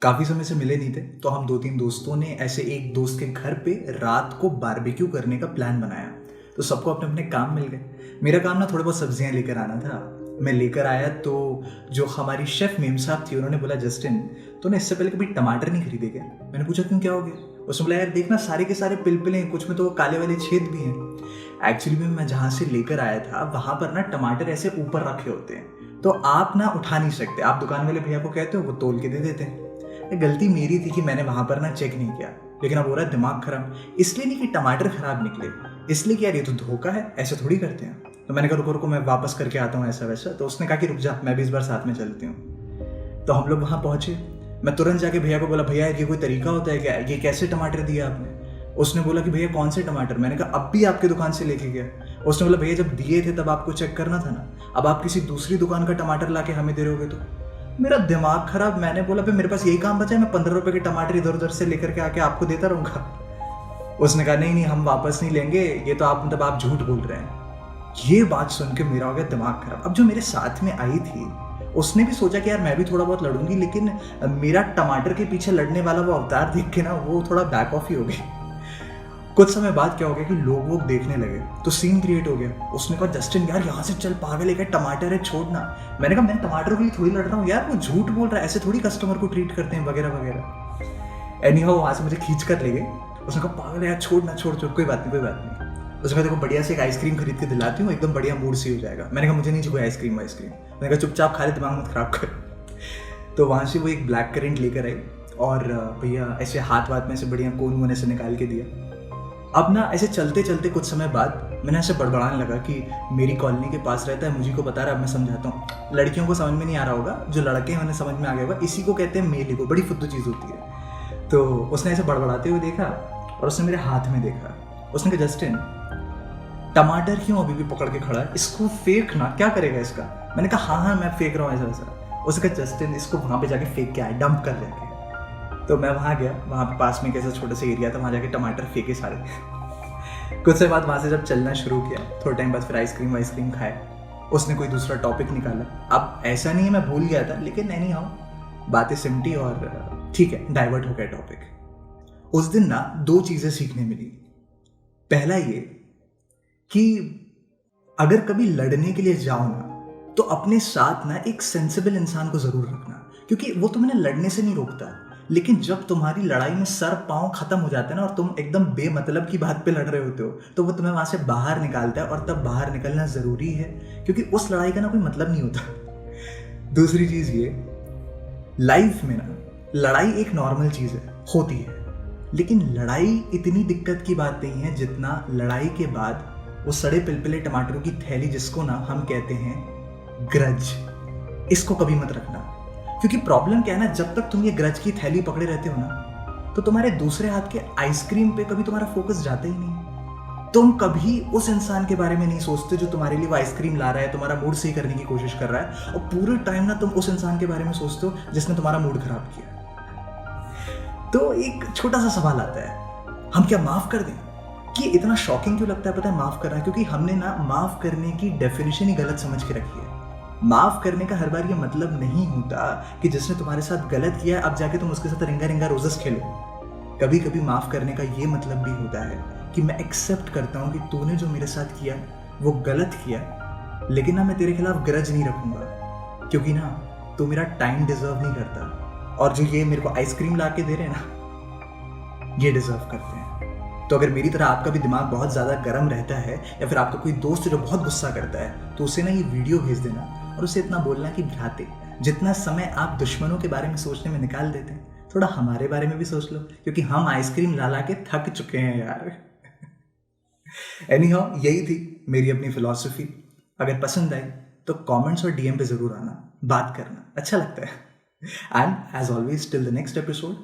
काफ़ी समय से मिले नहीं थे, तो हम 2-3 दोस्तों ने ऐसे एक दोस्त के घर पे रात को बारबेक्यू करने का प्लान बनाया। तो सबको अपने-अपने काम मिल गए। मेरा काम ना थोड़ी बहुत सब्जियाँ लेकर आना था। मैं लेकर आया तो जो हमारी शेफ़ मेम साहब थी उन्होंने बोला, जस्टिन तूने इससे पहले कभी टमाटर नहीं खरीदे क्या? मैंने पूछा क्यों, क्या हो गया? उसने बोला यार देख ना सारे के सारे पिल-पिले हैं, कुछ में तो काले वाले छेद भी हैं। एक्चुअली में मैं जहाँ से लेकर आया था वहाँ पर ना टमाटर ऐसे ऊपर रखे होते हैं, तो आप ना उठा नहीं सकते। आप दुकान वाले भैया को कहते हो, वो तोल के दे देते हैं। ये गलती मेरी थी कि मैंने वहां पर ना चेक नहीं किया। लेकिन अब हो रहा है दिमाग खराब, इसलिए नहीं कि टमाटर खराब निकले, इसलिए कि यार ये तो धोखा है, ऐसे थोड़ी करते हैं। तो मैंने कहा रुको रुको मैं वापस करके आता हूँ ऐसा वैसा। तो उसने कहा कि रुक जा, मैं भी इस बार साथ में चलती हूँ। तो हम लोग वहां पहुंचे। मैं तुरंत जाके भैया को बोला, भैया ये कोई तरीका होता है क्या, ये कैसे टमाटर दिया आपने? उसने बोला कि भैया कौन से टमाटर? मैंने कहा अब भी आपके दुकान से लेके गया। उसने बोला भैया जब दिए थे तब आपको चेक करना था ना, अब आप किसी दूसरी दुकान का टमाटर लाके हमें दे रहे होगे तो। मेरा दिमाग खराब। मैंने बोला फिर मेरे पास यही काम बचा है, मैं 15 रुपए के टमाटर इधर उधर से लेकर के आके आपको देता रहूंगा। उसने कहा नहीं नहीं हम वापस नहीं लेंगे, ये तो आप मतलब आप झूठ बोल रहे हैं। ये बात सुन के मेरा हो गया दिमाग खराब। अब जो मेरे साथ में आई थी उसने भी सोचा कि यार मैं भी थोड़ा बहुत लड़ूंगी, लेकिन मेरा टमाटर के पीछे लड़ने वाला वो अवतार देख के ना वो थोड़ा बैक ऑफ ही हो गई। कुछ समय बाद क्या हो गया कि लोग वो देखने लगे, तो सीन क्रिएट हो गया। उसने कहा जस्टिन यार यहाँ से चल, पागल है क्या, टमाटर है छोड़ना। मैंने कहा मैं टमाटरों के लिए थोड़ी लड़ रहा हूँ यार, वो झूठ बोल रहा है, ऐसे थोड़ी कस्टमर को ट्रीट करते हैं वगैरह वगैरह। एनी हाउ वहाँ से मुझे खींच कर ले गए। उसने कहा पागल है यार, छोड़ना, छोड़ छोड़, कोई बात नहीं कोई बात नहीं। उसने कहा देखो बढ़िया से एक आइसक्रीम खरीद के दिलाती हूँ, एकदम बढ़िया मूड से हो जाएगा। मैंने कहा मुझे नहीं चाहिए आइसक्रीम वाइसक्रीम। मैंने कहा चुपचाप खा ले, दिमाग मत खराब कर। तो वहाँ से वो एक ब्लैक करेंट लेकर आई और भैया ऐसे हाथ वाथ में ऐसे बढ़िया कोन वोन ऐसे निकाल के दिया। अब ना ऐसे चलते चलते कुछ समय बाद मैंने ऐसे बड़बड़ाने लगा कि मेरी कॉलोनी के पास रहता है, मुझे को बता रहा है, अब मैं समझाता हूँ। लड़कियों को समझ में नहीं आ रहा होगा, जो लड़के हैं उन्हें समझ में आ गया होगा। इसी को कहते हैं मेल ईगो, बड़ी फुद्दू चीज़ होती है। तो उसने ऐसे बड़बड़ाते हुए देखा और उसने मेरे हाथ में देखा। उसने कहा जस्टिन टमाटर क्यों अभी भी पकड़ के खड़ा है, इसको फेंकना, क्या करेगा इसका? मैंने कहा हाँ हाँ मैं फेंक रहा हूँ ऐसा वैसा। उसने कहा जस्टिन इसको वहाँ पे जाके फेंक के आए, डंप कर जाके। तो मैं वहाँ गया, वहाँ पे पास में कैसा छोटा सा एरिया था, वहाँ जाके टमाटर फेंके सारे। कुछ समय बाद वहाँ से जब चलना शुरू किया, थोड़े टाइम बाद फिर आइसक्रीम वाइसक्रीम खाए। उसने कोई दूसरा टॉपिक निकाला। अब ऐसा नहीं है मैं भूल गया था, लेकिन एनी हाउ बातें सिमटी और ठीक है डाइवर्ट हो गया टॉपिक। उस दिन ना 2 चीज़ें सीखने मिली। पहला ये कि अगर कभी लड़ने के लिए जाओ ना, तो अपने साथ ना एक सेंसिबल इंसान को ज़रूर रखना, क्योंकि वो तुम्हें लड़ने से नहीं रोकता। लेकिन जब तुम्हारी लड़ाई में सर पांव खत्म हो जाते हैं ना और तुम एकदम बेमतलब की बात पे लड़ रहे होते हो, तो वो तुम्हें वहां से बाहर निकालता है। और तब बाहर निकलना जरूरी है, क्योंकि उस लड़ाई का ना कोई मतलब नहीं होता। दूसरी चीज ये, लाइफ में ना लड़ाई एक नॉर्मल चीज है, होती है, लेकिन लड़ाई इतनी दिक्कत की बात नहीं है जितना लड़ाई के बाद वो सड़े पिलपिले टमाटरों की थैली, जिसको ना हम कहते हैं ग्रज, इसको कभी मत रखना। क्योंकि प्रॉब्लम क्या है ना, जब तक तुम ये ग्रज की थैली पकड़े रहते हो ना, तो तुम्हारे दूसरे हाथ के आइसक्रीम पे कभी तुम्हारा फोकस जाता ही नहीं। तुम कभी उस इंसान के बारे में नहीं सोचते जो तुम्हारे लिए वो आइसक्रीम ला रहा है, तुम्हारा मूड सही करने की कोशिश कर रहा है, और पूरे टाइम ना तुम उस इंसान के बारे में सोचते हो जिसने तुम्हारा मूड खराब किया। तो एक छोटा सा सवाल आता है, हम क्या माफ कर दें? कि इतना शॉकिंग क्यों लगता है पता है माफ करना? क्योंकि हमने ना माफ करने की डेफिनेशन ही गलत समझ के रखी है। माफ करने का हर बार ये मतलब नहीं होता कि जिसने तुम्हारे साथ गलत किया अब जाके तुम उसके साथ रिंगा रिंगा रोजेस खेलो। कभी कभी माफ करने का ये मतलब भी होता है कि मैं एक्सेप्ट करता हूँ कि तूने जो मेरे साथ किया वो गलत किया, लेकिन ना मैं तेरे खिलाफ ग्रज नहीं रखूंगा, क्योंकि ना तू मेरा टाइम डिजर्व नहीं करता, और जो ये मेरे को आइसक्रीम ला के दे रहे हैं ना, ये डिजर्व करते हैं। तो अगर मेरी तरह आपका भी दिमाग बहुत ज़्यादा गर्म रहता है, या फिर आपका कोई दोस्त जो बहुत गुस्सा करता है, तो उसे ना ये वीडियो भेज देना और उसे इतना बोलना कि भ्राते, जितना समय आप दुश्मनों के बारे में सोचने में निकाल देते हैं, थोड़ा हमारे बारे में भी सोच लो, क्योंकि हम आइसक्रीम ला ला के थक चुके हैं यार। एनी हाउ यही थी मेरी अपनी फिलॉसफी। अगर पसंद आई तो कमेंट्स और डीएम पे ज़रूर आना, बात करना अच्छा लगता है। And as always till the next episode,